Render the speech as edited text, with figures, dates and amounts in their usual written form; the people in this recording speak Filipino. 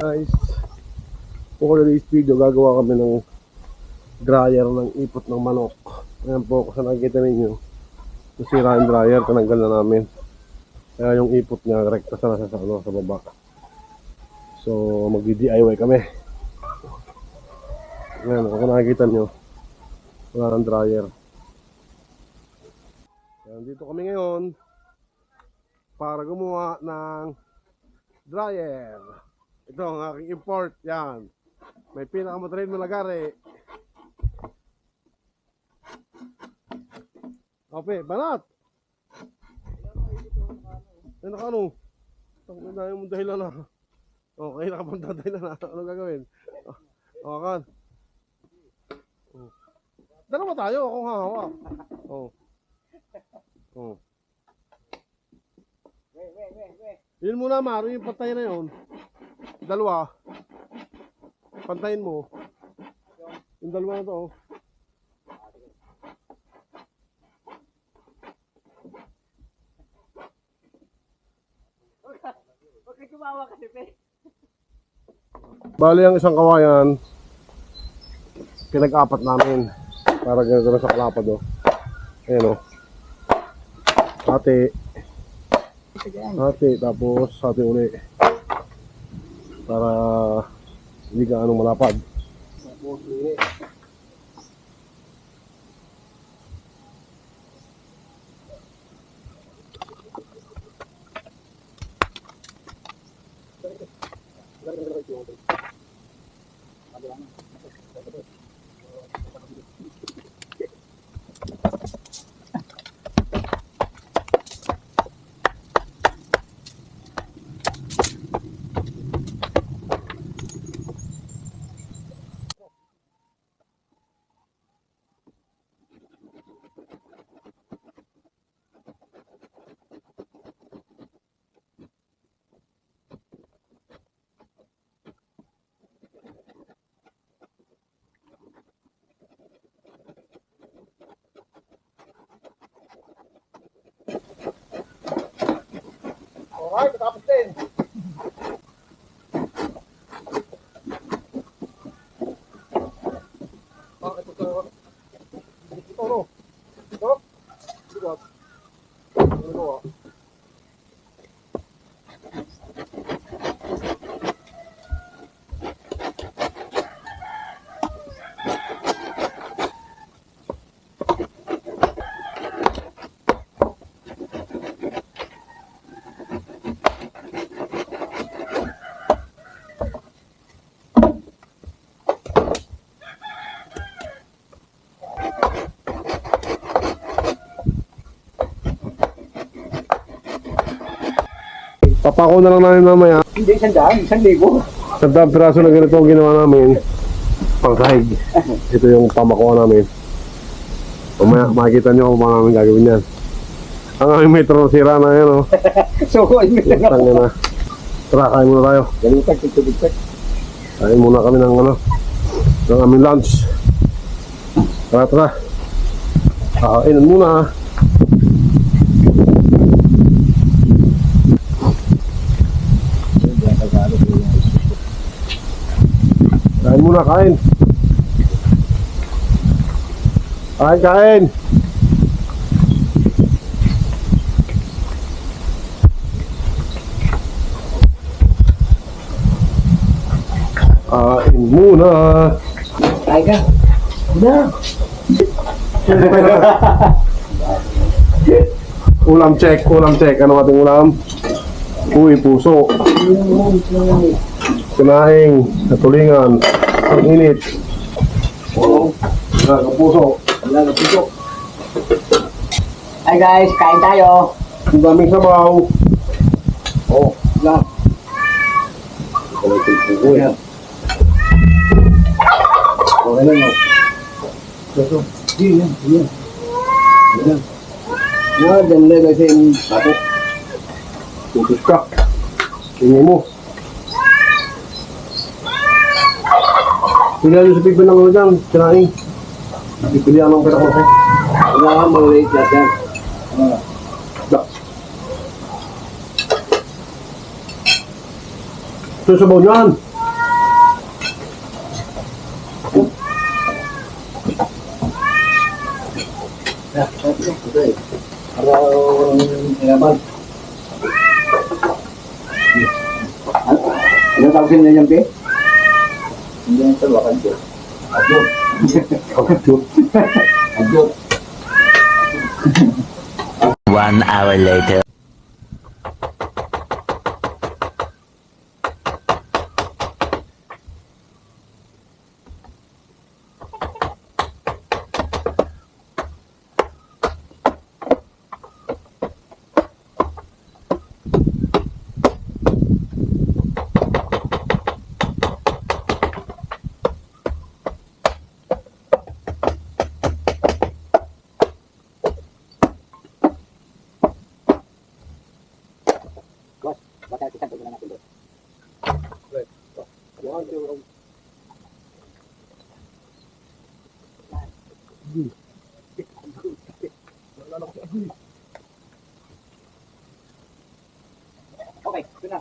Guys, for this video gagawa kami ng dryer ng ipot ng manok. Ayan po, kung saan nakikita ninyo, nasira yung dryer, tinanggal na namin. Kaya yung ipot niya rekta sa baba. So mag-DIY kami. Ayan, kung nakikita nyo, wala ng dryer. Ayan, dito kami ngayon para gumawa ng dryer. Ito ang aking import, yan. May pinakamatrin na lagari. Okay, banat! Ay, naka-ano? Tangin na yung dahilan na. Okay, nakapagda dahilan na. Ano gagawin? Kan. Dalawa tayo, akong hahawak. Yun muna, Maro, yung pantay na yun. Dalawa. Pantayin mo. Yung dalawa na to. Okay, kumawa kasi, pe. Bali ang isang kawayan, pinag-apat namin. Para ganito na sa kalapad, oh. Ayan, oh. Hati, tapos hati uli. Para hindi ka anong malapad. Tapos uli. Alright, tapos din. Ito, no? Ito? Ito? Ito? Papako na lang namin mamaya. Hindi, 100, 1,000. 100 piraso na ganito ang ginawa namin. Pangsahig. Ito yung pamakuha namin. Mamaya makikita nyo kung paano namin gagawin yan. Ang aming metro sira na yan, oh. So, ayun na. Tangin na. Tara, kain muna tayo. Galing. Kain muna kami ng ng aming lunch. Tara. Kainan muna. Kain muna, kain. Kain. Kain muna. Kain ka. Ulam check. Ano ating ulam? Uy, puso. Kinaing, natulingan, ang init. Puso. Hi guys, kain tayo. Ang daming sabaw. Lang. Okay lang, no? Yan. Yan, ganda kasi yung bato. Tutos ka. Tingin mo. Pili nyo sa pigban ng ano dyan, kinaing. Pipili ang pera ko kasi. Wala kang maliit lahat yan. Ito sa baw niyan. naman. Ano tawag sila niyan, Pe? Hindi na ito, wakadyo. Adyo. Wakadyo. Adyo. 1 hour later. Okay, ito na.